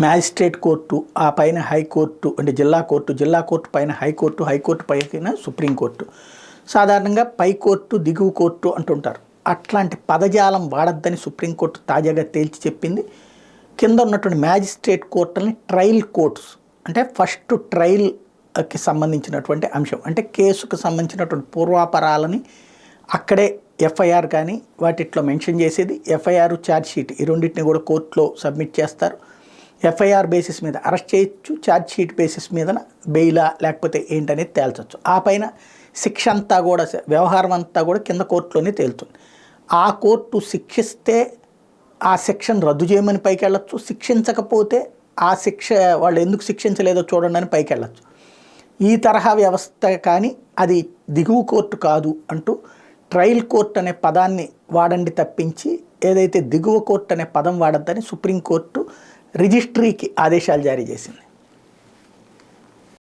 Magistrate court, ఆ పైన high court అంటే జిల్లా కోర్టు, జిల్లా కోర్టు పైన హైకోర్టు, హైకోర్టు పైన సుప్రీంకోర్టు. సాధారణంగా పై కోర్టు, దిగువ కోర్టు అంటుంటారు. అట్లాంటి పదజాలం వాడద్దని సుప్రీంకోర్టు తాజాగా తేల్చి చెప్పింది. కింద ఉన్నటువంటి మ్యాజిస్ట్రేట్ కోర్టులని ట్రయల్ కోర్ట్స్ అంటే ఫస్ట్ ట్రయల్కి సంబంధించినటువంటి అంశం, అంటే కేసుకు సంబంధించినటువంటి పూర్వాపరాలని అక్కడే ఎఫ్ఐఆర్ కానీ వాటిట్లో మెన్షన్ చేసేది. ఎఫ్ఐఆర్, ఛార్జ్షీట్ ఈ రెండింటిని కూడా కోర్టులో సబ్మిట్ చేస్తారు. ఎఫ్ఐఆర్ బేసిస్ మీద అరెస్ట్ చేయొచ్చు, ఛార్జ్షీట్ బేసిస్ మీద బెయిలా లేకపోతే ఏంటనేది తేల్చవచ్చు. ఆ పైన శిక్ష అంతా కూడా, వ్యవహారం అంతా కూడా కింద కోర్టులోనే తేలుతుంది. ఆ కోర్టు శిక్షిస్తే ఆ శిక్షను రద్దు చేయమని పైకి వెళ్ళచ్చు, శిక్షించకపోతే ఆ శిక్ష వాళ్ళు ఎందుకు శిక్షించలేదో చూడండి అని పైకి వెళ్ళచ్చు. ఈ తరహా వ్యవస్థ కానీ అది దిగువ కోర్టు కాదు అంటూ ట్రయల్ కోర్ట్ అనే పదాన్ని వాడండి తప్పించి ఏదైతే దిగువ కోర్టు అనే పదం వాడద్దని సుప్రీంకోర్టు రిజిస్ట్రీకి ఆదేశాలు జారీ చేసింది.